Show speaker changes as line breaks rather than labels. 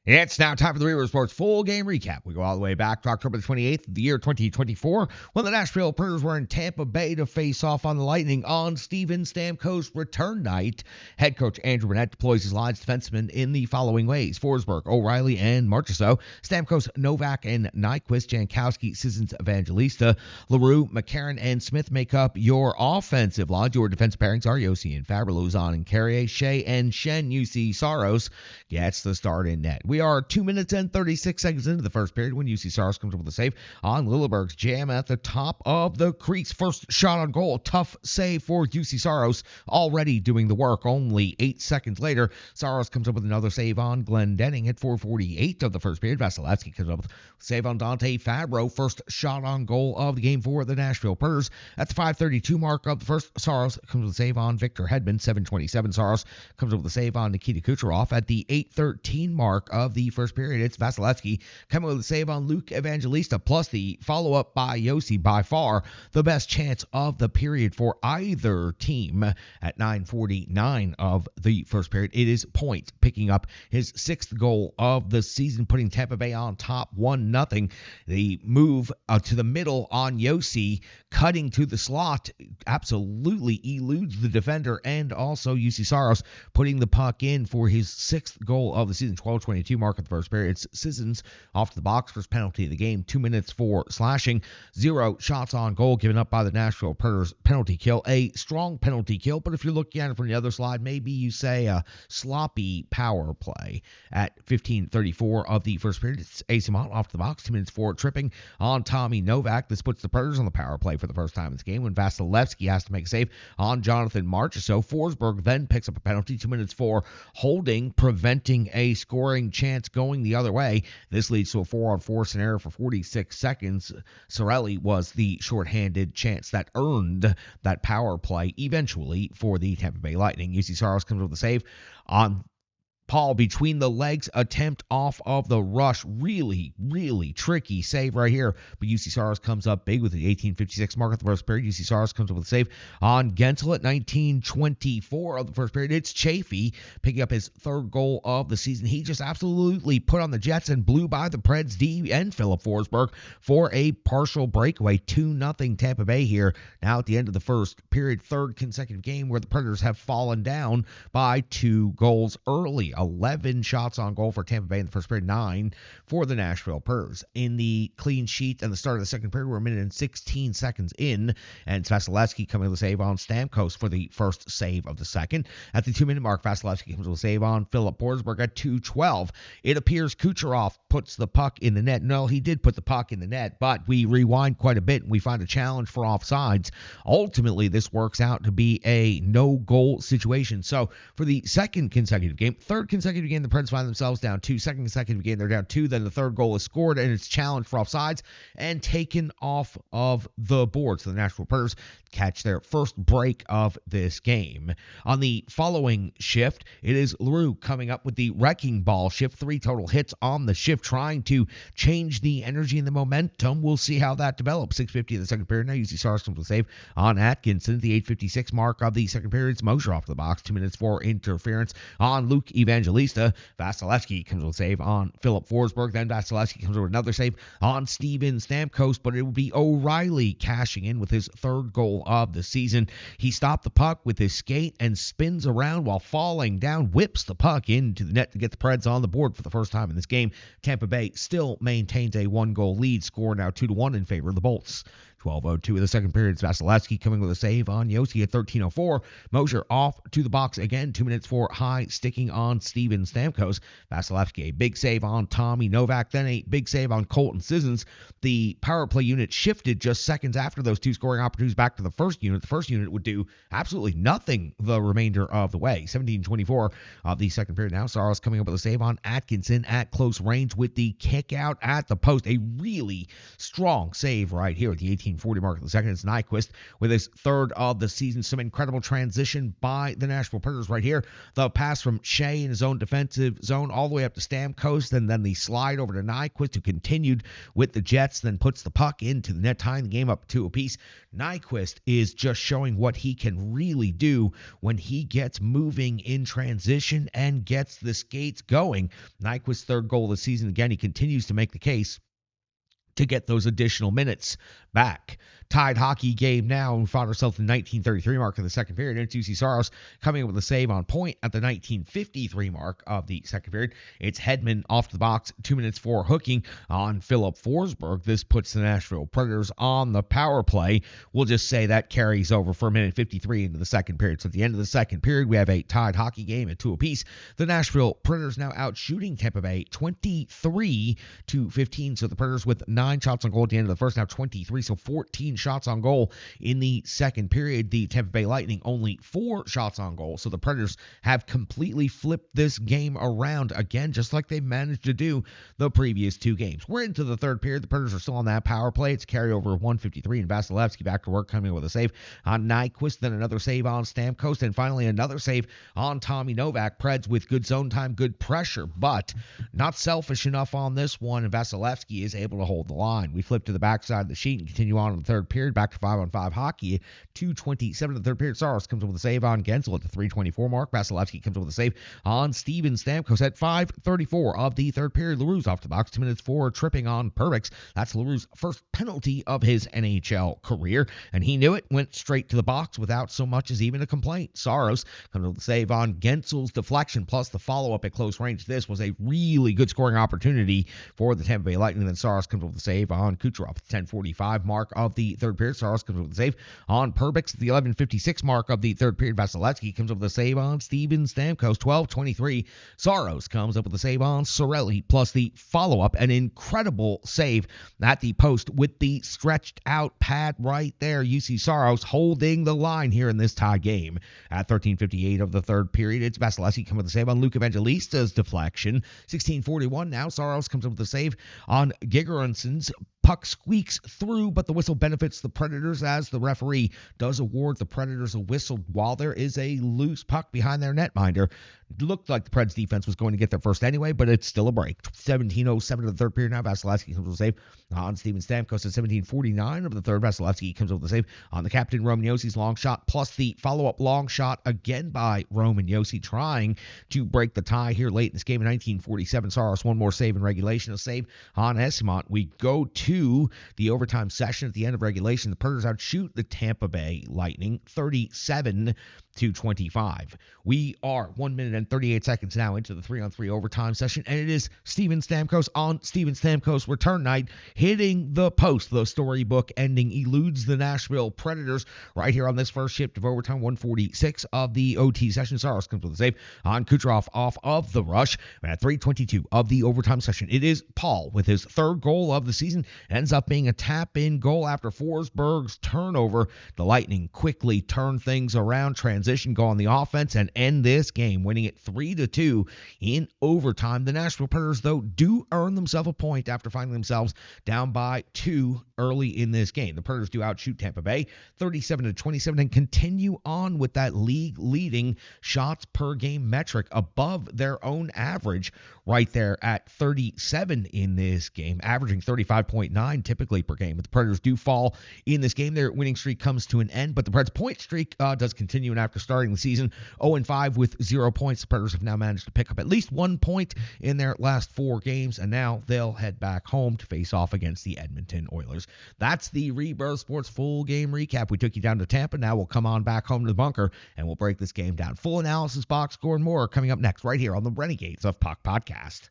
It's now time for the Reaver Sports full game recap. We go all the way back to October the 28th of the year 2024 when the Nashville Predators were in Tampa Bay to face off on the Lightning on Steven Stamkos' return night. Head coach Andrew Burnett deploys his lines defensemen in the following ways: Forsberg, O'Reilly, and Marchessault. Stamkos, Novak, and Nyquist, Jankowski, Sissons, Evangelista, LaRue, McCarron, and Smith make up your offensive line. Your defense pairings are Yossi and Faber, Luzon and Carrier, Shea and Shen. UC Saros gets the start in net. We are 2 minutes and 36 seconds into the first period when UC Saros comes up with a save on Lilleberg's jam at the top of the crease. First shot on goal. Tough save for UC Saros, already doing the work. Only 8 seconds later, Saros comes up with another save on Glendening at 4:48 of the first period. Vasilevsky comes up with a save on Dante Fabro. First shot on goal of the game for the Nashville Predators. At the 5:32 mark of the first, Saros comes with a save on Victor Hedman. 7:27. Saros comes up with a save on Nikita Kucherov. At the 8:13 mark of the first period, it's Vasilevsky coming with a save on Luke Evangelista, plus the follow-up by Yossi. By far the best chance of the period for either team. At 9:49 of the first period, it is Point picking up his 6th goal of the season, putting Tampa Bay on top 1-0. The move to the middle on Yossi, cutting to the slot, absolutely eludes the defender, and also UC Saros putting the puck in for his 6th goal of the season. 12:22 mark of the first period. It's Sissons off to the box, first penalty of the game. 2 minutes for slashing. 0 shots on goal given up by the Nashville Predators. Penalty kill, a strong penalty kill, but if you're looking at it from the other slide, maybe you say a sloppy power play. At 15:34 of the first period, it's Asimont off to the box. 2 minutes for tripping on Tommy Novak. This puts the Predators on the power play for the first time in this game when Vasilevsky has to make a save on Jonathan Marchessault. Forsberg then picks up a penalty. 2 minutes for holding, preventing a scoring chance going the other way. This leads to a 4-on-4 scenario for 46 seconds. Sorelli was the shorthanded chance that earned that power play eventually for the Tampa Bay Lightning. UC Saros comes with a save on Paul between the legs attempt off of the rush. Really, really tricky save right here. But UC Saros comes up big with the 18:56 mark of the first period. UC Saros comes up with a save on Gensel at 19:24 of the first period. It's Chafee picking up his 3rd goal of the season. He just absolutely put on the Jets and blew by the Preds D and Philip Forsberg for a partial breakaway. 2-0 Tampa Bay here. Now at the end of the first period, 3rd consecutive game where the Predators have fallen down by 2 goals early. 11 shots on goal for Tampa Bay in the first period, 9 for the Nashville Predators. In the clean sheet and the start of the second period, we're a minute and 16 seconds in, and Vasilevsky coming with a save on Stamkos for the first save of the second. At the 2-minute mark, Vasilevsky comes with a save on Philip Forsberg at 2:12. It appears Kucherov puts the puck in the net. No, he did put the puck in the net, but we rewind quite a bit and we find a challenge for offsides. Ultimately, this works out to be a no-goal situation. So for the second consecutive game, 3rd consecutive game, the Preds find themselves down 2. Second consecutive game, they're down 2. Then the 3rd goal is scored, and it's challenged for offsides and taken off of the board. So the Nashville Predators catch their first break of this game. On the following shift, it is LaRue coming up with the wrecking ball shift. 3 total hits on the shift, trying to change the energy and the momentum. We'll see how that develops. 6:50 in the second period. Now UC Saros comes with a save on Atkinson. The 8:56 mark of the second period, it's Mosher off the box. 2 minutes for interference on Luke Evangelista. Vasilevsky comes with a save on Philip Forsberg. Then Vasilevsky comes with another save on Steven Stamkos, but it would be O'Reilly cashing in with his 3rd goal of the season. He stopped the puck with his skate and spins around while falling down, whips the puck into the net to get the Preds on the board for the first time in this game. Tampa Bay still maintains a 1-goal lead, score now 2-1 in favor of the Bolts. 12:02 of the second period. Vasilevsky coming with a save on Yossi at 13:04. Mosher off to the box again. 2 minutes for high sticking on Steven Stamkos. Vasilevsky, a big save on Tommy Novak, then a big save on Colton Sissons. The power play unit shifted just seconds after those 2 scoring opportunities back to the first unit. The first unit would do absolutely nothing the remainder of the way. 17:24 of the second period. Now Saros coming up with a save on Atkinson at close range with the kick out at the post. A really strong save right here at the 18 16:40 mark of the second. It's Nyquist with his third of the season. Some incredible transition by the Nashville Predators right here. The pass from Shea in his own defensive zone all the way up to Stamkos, and then the slide over to Nyquist, who continued with the Jets, then puts the puck into the net, tying the game up 2 apiece. Nyquist is just showing what he can really do when he gets moving in transition and gets the skates going. Nyquist's third goal of the season. Again, he continues to make the case to get those additional minutes back. Tied hockey game now. We found ourselves in the 1933 mark of the second period. It's UC Saros coming up with a save on point at the 1953 mark of the second period. It's Hedman off the box, 2 minutes for hooking on Philip Forsberg. This puts the Nashville Predators on the power play. We'll just say that carries over for a minute 53 into the second period. So at the end of the second period, we have a tied hockey game at 2 apiece. The Nashville Predators now out shooting Tampa Bay 23-15. So the Predators with 9 shots on goal at the end of the first, now 23, so 14 shots on goal in the second period. The Tampa Bay Lightning only 4 shots on goal. So the Predators have completely flipped this game around again, just like they managed to do the previous 2 games. We're into the third period. The Predators are still on that power play. It's carryover of 153, and Vasilevsky back to work, coming with a save on Nyquist, then another save on Stamkos, and finally another save on Tommy Novak. Preds with good zone time, good pressure, but not selfish enough on this one, and Vasilevsky is able to hold the line. We flip to the backside of the sheet and continue on in the third period. Back to 5-on-5 hockey. 2:27 of the third period. Saros comes up with a save on Gensel at the 3:24 mark. Vasilevsky comes up with a save on Steven Stamkos at 5:34 of the third period. LaRue's off the box. 2 minutes for tripping on Perbix. That's LaRue's first penalty of his NHL career, and he knew it. Went straight to the box without so much as even a complaint. Saros comes up with a save on Gensel's deflection, plus the follow-up at close range. This was a really good scoring opportunity for the Tampa Bay Lightning. Then Saros comes up with a save on Kucherov at the 10:45 mark of the third period. Saros comes up with a save on Perbix at the 11:56 mark of the third period. Vasilevsky comes up with a save on Steven Stamkos. 12:23. Saros comes up with a save on Sorelli, plus the follow-up. An incredible save at the post with the stretched out pad right there. UC Saros holding the line here in this tie game. At 13:58 of the third period, it's Vasilevsky coming with a save on Luke Evangelista's deflection. 16:41 now. Saros comes up with a save on Gigeronson's puck squeaks through, but the whistle benefits the Predators as the referee does award the Predators a whistle while there is a loose puck behind their netminder. It looked like the Preds defense was going to get there first anyway, but it's still a break. 17:07 of the third period now. Vasilevsky comes with a save on Steven Stamkos at 17:49 of the third. Vasilevsky comes with a save on the captain Roman Jossi's long shot, plus the follow-up long shot again by Roman Josi, trying to break the tie here late in this game. In 19:47, Saros one more save in regulation, a save on Esimont. We go to the overtime session at the end of regulation. The Predators outshoot the Tampa Bay Lightning 37-25. We are 1 minute and 38 seconds now into the 3-on-3 overtime session, and it is Steven Stamkos on Steven Stamkos return night, hitting the post. The storybook ending eludes the Nashville Predators right here on this first shift of overtime. 146 of the OT session. Saros comes with a save on Kucherov off of the rush. And at 3:22 of the overtime session, it is Paul with his third goal of the season. Ends up being a tap-in goal after Forsberg's turnover. The Lightning quickly turn things around, transition, go on the offense, and end this game, winning it 3-2 in overtime. The Nashville Predators, though, do earn themselves a point after finding themselves down by 2 early in this game. The Predators do outshoot Tampa Bay 37-27 and continue on with that league-leading shots per game metric above their own average right there at 37 in this game, averaging 35.9 typically per game. But the Predators do fall in this game. Their winning streak comes to an end, but the Preds' point streak does continue. And after starting the season 0-5 with 0 points, the Predators have now managed to pick up at least 1 point in their last 4 games, and now they'll head back home to face off against the Edmonton Oilers. That's the Rebirth Sports full game recap. We took you down to Tampa. Now we'll come on back home to the bunker, and we'll break this game down. Full analysis, box score, and more coming up next right here on the Renegades of Puck Podcast.